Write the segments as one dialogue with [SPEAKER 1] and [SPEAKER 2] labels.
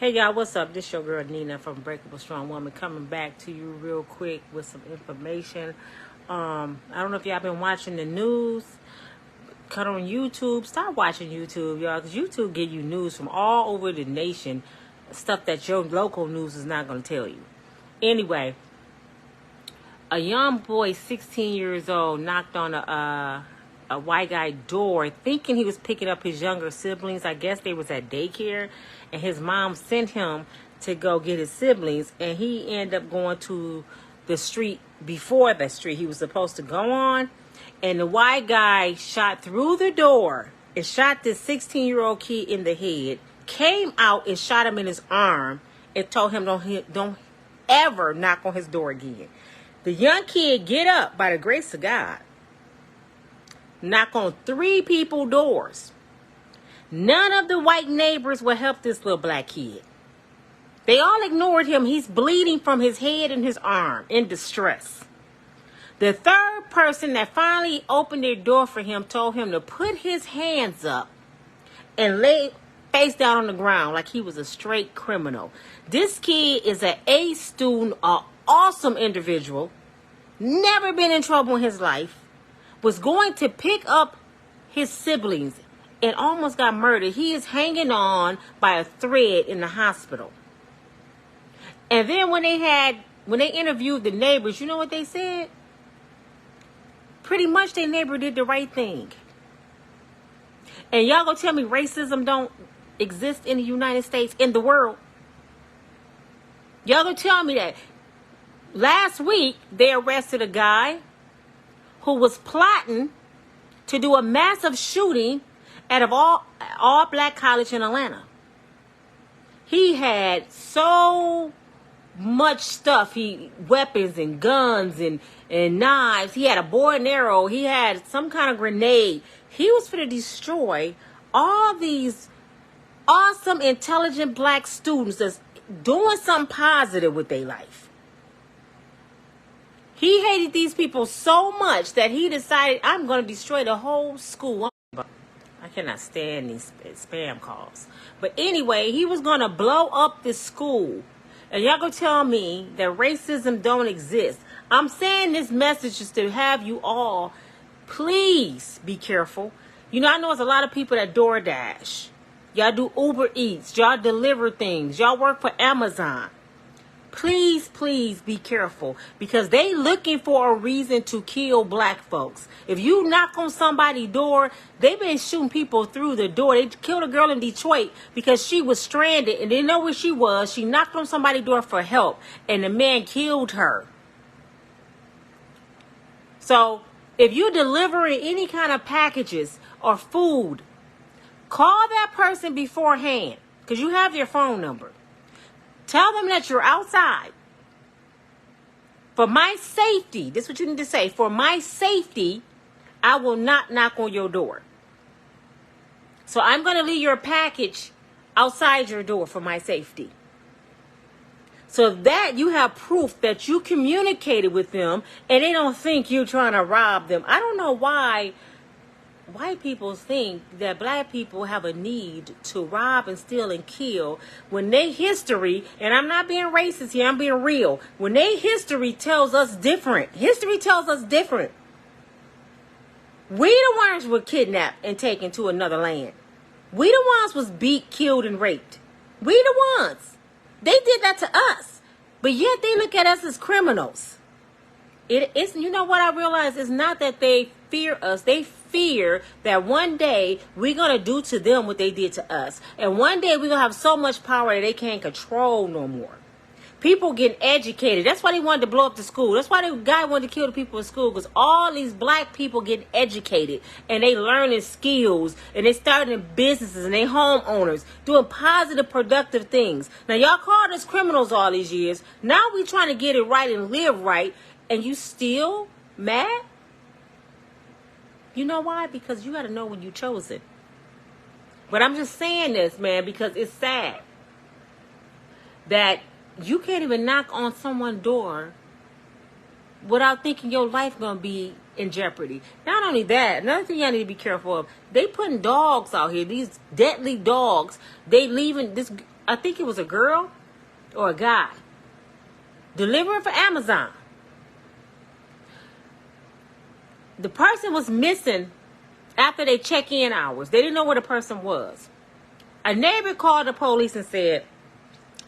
[SPEAKER 1] Hey y'all, what's up? This your girl Nina from Unbreakable Strong Woman coming back to you real quick with some information. I don't know if y'all been watching the news. Cut on YouTube. Start watching YouTube, y'all, because YouTube give you news from all over the nation, stuff that your local news is not going to tell you. Anyway, a young boy, 16 years old, knocked on a white guy door thinking he was picking up his younger siblings. I guess they was at daycare, and his mom sent him to go get his siblings, and he ended up going to the street before the street he was supposed to go on, and the white guy shot through the door and shot this 16-year-old kid in the head, came out and shot him in his arm and told him don't ever knock on his door again. The young kid get up by the grace of God, knock on 3 people's doors. None of the white neighbors would help this little black kid. They all ignored him. He's bleeding from his head and his arm in distress. The third person that finally opened their door for him told him to put his hands up and lay face down on the ground like he was a straight criminal. This kid is an A student, an awesome individual, never been in trouble in his life, was going to pick up his siblings and almost got murdered. He is hanging on by a thread in the hospital. And then when they interviewed the neighbors, you know what they said? Pretty much their neighbor did the right thing. And y'all gonna tell me racism don't exist in the United States, in the world? Y'all gonna tell me that? Last week, they arrested a guy who was plotting to do a massive shooting at an all black college in Atlanta. He had so much stuff. Weapons and guns and knives. He had a bow and arrow. He had some kind of grenade. He was going to destroy all these awesome, intelligent black students that's doing something positive with their life. He hated these people so much that he decided, I'm going to destroy the whole school. I cannot stand these spam calls. But anyway, he was going to blow up this school. And y'all gonna tell me that racism don't exist. I'm saying this message is to have you all, please be careful. You know, I know there's a lot of people that DoorDash. Y'all do Uber Eats. Y'all deliver things. Y'all work for Amazon. Please, please be careful, because they looking for a reason to kill black folks. If you knock on somebody's door, they've been shooting people through the door. They killed a girl in Detroit because she was stranded and didn't know where she was. She knocked on somebody's door for help, and the man killed her. So if you're delivering any kind of packages or food, call that person beforehand, because you have their phone number. Tell them that you're outside. For my safety, this is what you need to say. For my safety, I will not knock on your door. So I'm going to leave your package outside your door for my safety. So that you have proof that you communicated with them and they don't think you're trying to rob them. I don't know why white people think that black people have a need to rob and steal and kill when their history, and I'm not being racist here, I'm being real, when their history tells us different. History tells us different. We the ones were kidnapped and taken to another land. We the ones was beat, killed, and raped. We the ones. They did that to us. But yet they look at us as criminals. It's, you know what I realize? It's not that they fear us. They fear that one day we're going to do to them what they did to us. And one day we're going to have so much power that they can't control no more. People getting educated. That's why they wanted to blow up the school. That's why the guy wanted to kill the people in school, because all these black people getting educated and they learning skills and they starting businesses and they homeowners doing positive, productive things. Now y'all called us criminals all these years. Now we trying to get it right and live right. And you still mad? You know why? Because you got to know when you chose it. But I'm just saying this, man, because it's sad that you can't even knock on someone's door without thinking your life going to be in jeopardy. Not only that, another thing y'all need to be careful of, they putting dogs out here, these deadly dogs. They leaving this, I think it was a girl or a guy, delivering for Amazon. The person was missing after they check-in hours. They didn't know where the person was. A neighbor called the police and said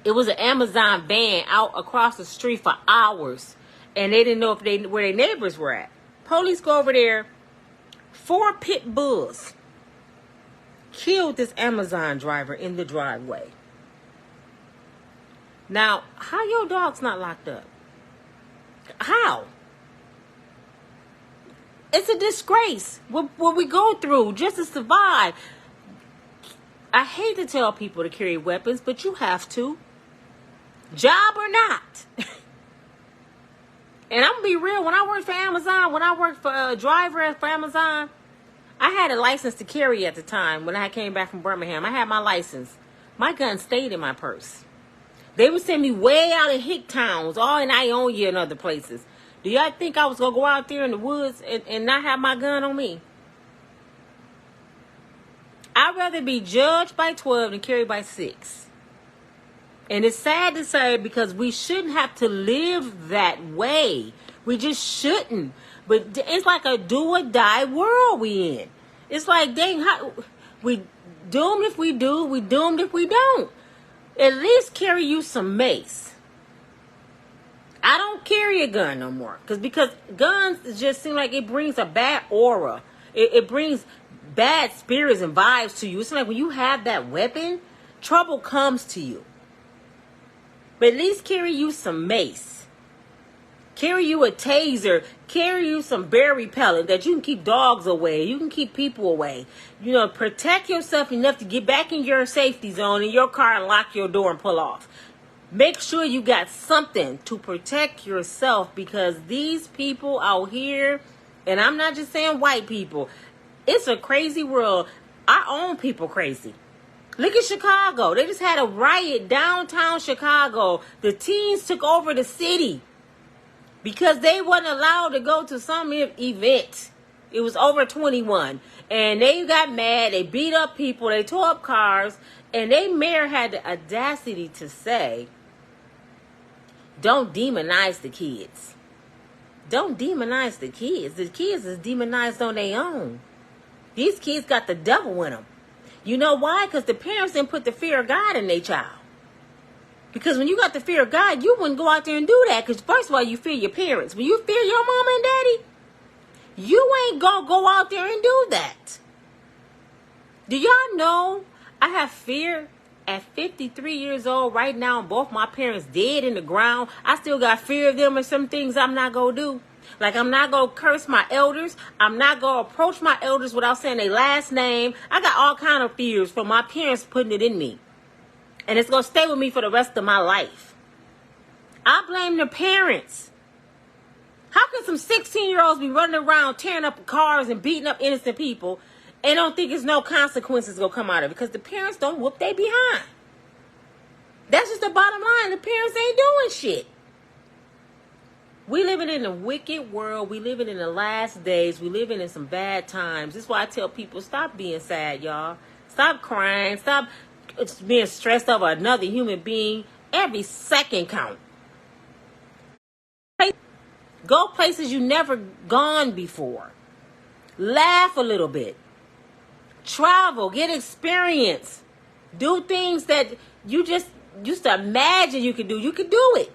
[SPEAKER 1] it was an Amazon van out across the street for hours, and they didn't know where their neighbors were at. Police go over there. 4 pit bulls killed this Amazon driver in the driveway. Now, how your dog's not locked up? How? It's a disgrace what we go through just to survive. I hate to tell people to carry weapons, but you have to. Job or not. And I'm going to be real. When I worked for Amazon, when I worked for a driver for Amazon, I had a license to carry at the time. When I came back from Birmingham, I had my license. My gun stayed in my purse. They would send me way out in hick towns, all in Ionia and other places. Do y'all think I was going to go out there in the woods and not have my gun on me? I'd rather be judged by 12 than carried by 6. And it's sad to say, because we shouldn't have to live that way. We just shouldn't. But it's like a do or die world we in. It's like, dang, we doomed if we do, we doomed if we don't. At least carry you some mace. I don't carry a gun no more. Because guns just seem like it brings a bad aura. It brings bad spirits and vibes to you. It's like when you have that weapon, trouble comes to you. But at least carry you some mace. Carry you a taser. Carry you some bear repellent that you can keep dogs away. You can keep people away. You know, protect yourself enough to get back in your safety zone in your car and lock your door and pull off. Make sure you got something to protect yourself, because these people out here, and I'm not just saying white people, it's a crazy world. Our own people crazy. Look at Chicago. They just had a riot downtown Chicago. The teens took over the city because they wasn't allowed to go to some event. It was over 21. And they got mad. They beat up people. They tore up cars. And their mayor had the audacity to say, don't demonize the kids. Don't demonize the kids. The kids is demonized on their own. These kids got the devil in them. You know why? Because the parents didn't put the fear of God in their child. Because when you got the fear of God, you wouldn't go out there and do that. Because first of all, you fear your parents. When you fear your mama and daddy, you ain't going to go out there and do that. Do y'all know I have fear at 53 years old right now? Both my parents dead in the ground. I still got fear of them and some things I'm not going to do. Like, I'm not going to curse my elders. I'm not going to approach my elders without saying their last name. I got all kind of fears from my parents putting it in me. And it's going to stay with me for the rest of my life. I blame the parents. How can some 16-year-olds be running around tearing up cars and beating up innocent people and don't think there's no consequences going to come out of it? Because the parents don't whoop they behind. That's just the bottom line. The parents ain't doing shit. We living in a wicked world. We living in the last days. We living in some bad times. This is why I tell people, stop being sad, y'all. Stop crying. Stop being stressed over another human being. Every second count. Go places you never gone before. Laugh a little bit. Travel. Get experience. Do things that you just used to imagine you could do. You could do it.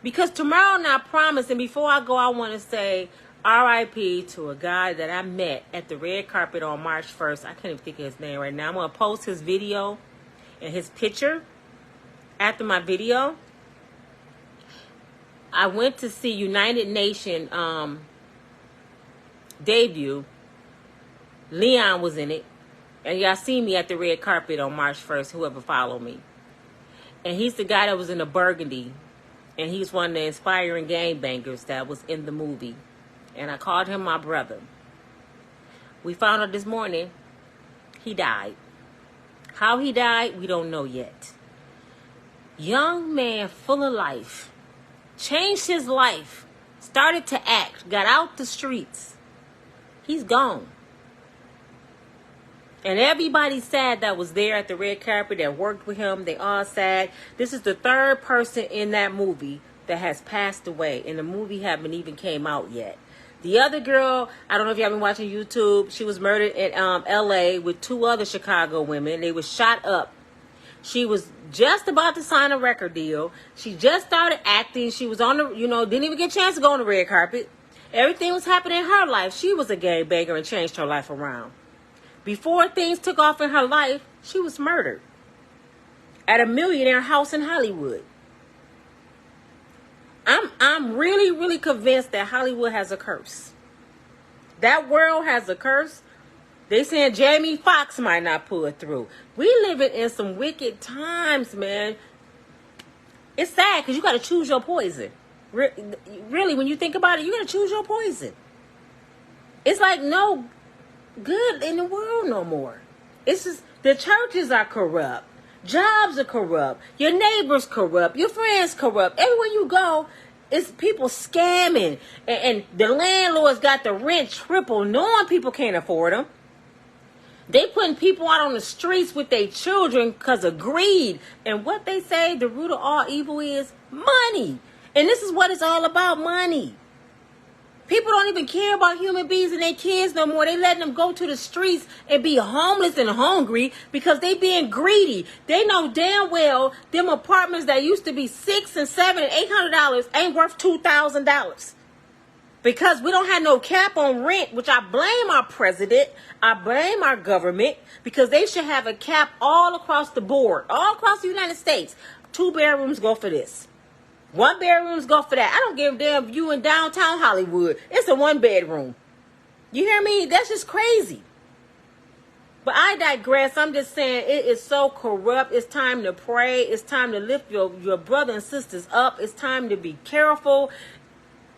[SPEAKER 1] Because tomorrow not promised. And before I go, I want to say R.I.P. to a guy that I met at the red carpet on March 1st. I can't even think of his name right now. I'm going to post his video and his picture after my video. I went to see United Nation debut. Leon was in it. And y'all see me at the red carpet on March 1st, whoever followed me. And he's the guy that was in the burgundy. And he's one of the inspiring gangbangers that was in the movie. And I called him my brother. We found out this morning he died. How he died, we don't know yet. Young man, full of life. Changed his life. started to act, got out the streets. He's gone. And everybody sad that was there at the red carpet that worked with him. They all sad. This is the third person in that movie that has passed away. And the movie haven't even came out yet. The other girl, I don't know if y'all been watching YouTube. She was murdered in L.A. with 2 other Chicago women. They were shot up. She was just about to sign a record deal. She just started acting. She was on the, didn't even get a chance to go on the red carpet. Everything was happening in her life. She was a gangbanger and changed her life around. Before things took off in her life, she was murdered at a millionaire house in Hollywood. I'm really, really convinced that Hollywood has a curse. That world has a curse. They saying Jamie Foxx might not pull it through. We living in some wicked times, man. It's sad because you got to choose your poison. Really, when you think about it, you got to choose your poison. It's like no good in the world no more. It's just the churches are corrupt. Jobs are corrupt. Your neighbors corrupt. Your friends corrupt. Everywhere you go, it's people scamming. And the landlords got the rent triple, knowing people can't afford them. They putting people out on the streets with their children because of greed. And what they say, the root of all evil is money. And this is what it's all about, money. People don't even care about human beings and their kids no more. They letting them go to the streets and be homeless and hungry because they being greedy. They know damn well them apartments that used to be $600 and $700 and $800 ain't worth $2,000. Because we don't have no cap on rent, which I blame our president. I blame our government because they should have a cap all across the board, all across the United States. 2 bedrooms go for this. 1 bedrooms go for that. I don't give a damn if you in downtown Hollywood. It's a 1 bedroom. You hear me? That's just crazy. But I digress. I'm just saying it is so corrupt. It's time to pray. It's time to lift your brother and sisters up. It's time to be careful.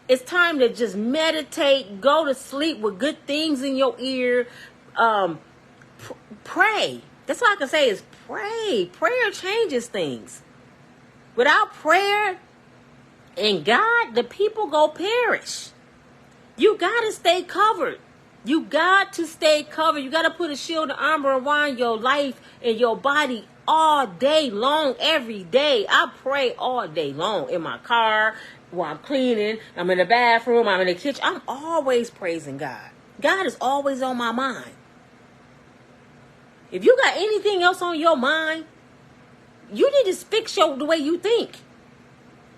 [SPEAKER 1] It's time to just meditate. Go to sleep with good things in your ear. Pray. That's all I can say is pray. Prayer changes things. Without prayer and God, the people go perish. You got to stay covered. You got to stay covered. You got to put a shield of armor around your life and your body all day long, every day. I pray all day long in my car, while I'm cleaning, I'm in the bathroom, I'm in the kitchen. I'm always praising God. God is always on my mind. If you got anything else on your mind, you need to fix the way you think.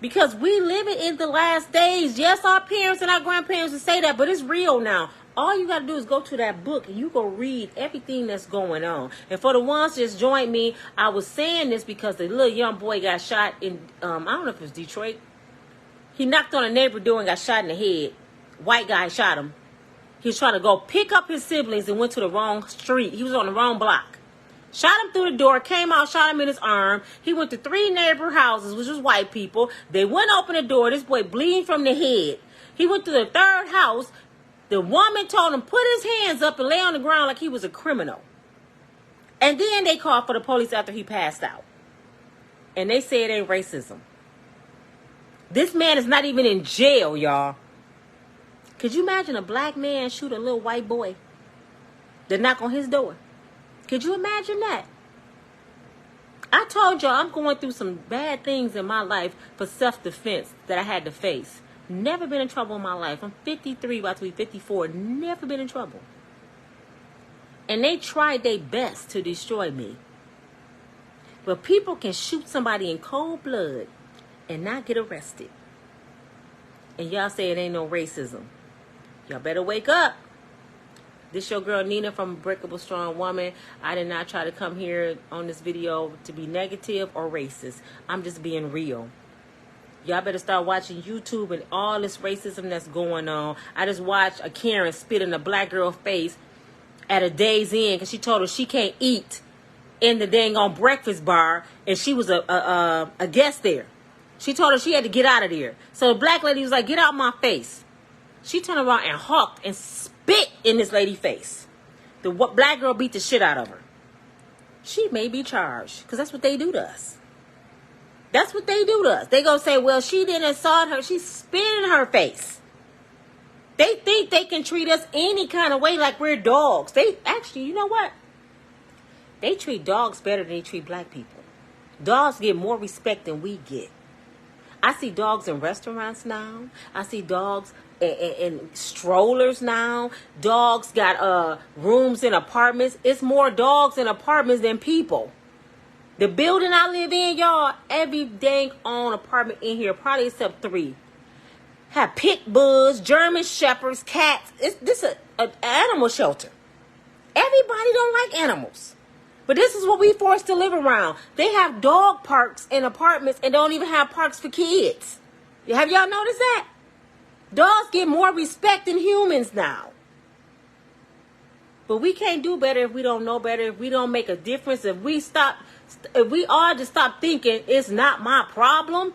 [SPEAKER 1] Because we living in the last days. Yes, our parents and our grandparents would say that, but it's real now. All you got to do is go to that book and you go read everything that's going on. And for the ones that just joined me, I was saying this because the little young boy got shot in, I don't know if it was Detroit. He knocked on a neighbor door and got shot in the head. White guy shot him. He was trying to go pick up his siblings and went to the wrong street. He was on the wrong block. Shot him through the door, came out, shot him in his arm. He went to 3 neighbor houses, which was white people. They wouldn't open the door. This boy bleeding from the head. He went to the 3rd house. The woman told him put his hands up and lay on the ground like he was a criminal. And then they called for the police after he passed out. And they say it ain't racism. This man is not even in jail, y'all. Could you imagine a black man shoot a little white boy that knock on his door? Could you imagine that? I told y'all I'm going through some bad things in my life for self-defense that I had to face. Never been in trouble in my life. I'm 53, about to be 54. Never been in trouble. And they tried their best to destroy me. But people can shoot somebody in cold blood and not get arrested. And y'all say it ain't no racism. Y'all better wake up. This your girl Nina from Unbreakable Strong Woman. I did not try to come here on this video to be negative or racist. I'm just being real. Y'all better start watching YouTube and all this racism that's going on. I just watched a Karen spit in a black girl's face at a Days Inn because she told her she can't eat in the dang on breakfast bar, and she was a guest there. She told her she had to get out of there. So the black lady was like, "Get out my face." She turned around and hawked and spit in this lady's face. The black girl beat the shit out of her. She may be charged because that's what they do to us. That's what they do to us. They gonna say, well, she didn't assault her. She's spitting in her face. They think they can treat us any kind of way like we're dogs. They actually, you know what? They treat dogs better than they treat black people. Dogs get more respect than we get. I see dogs in restaurants now. I see dogs in strollers now. Dogs got rooms in apartments. It's more dogs in apartments than people. The building I live in, y'all, every dang on apartment in here, probably except 3, have pit bulls, German shepherds, cats. This is an animal shelter. Everybody don't like animals. But this is what we forced to live around. They have dog parks in apartments and don't even have parks for kids. Have y'all noticed that? Dogs get more respect than humans now. But we can't do better if we don't know better, if we don't make a difference, if we all just stop thinking it's not my problem.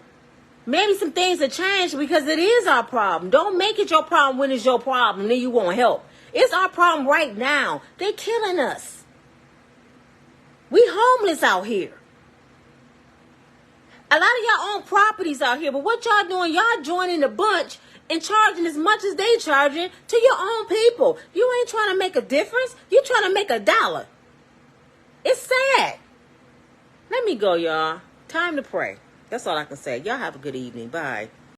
[SPEAKER 1] Maybe some things have changed because it is our problem. Don't make it your problem when it's your problem, then you won't help. It's our problem right now. They're killing us. We homeless out here. A lot of y'all own properties out here, but what y'all doing? Y'all joining the bunch and charging as much as they charging to your own people. You ain't trying to make a difference. You trying to make $1. It's sad. Let me go, y'all. Time to pray. That's all I can say. Y'all have a good evening. Bye.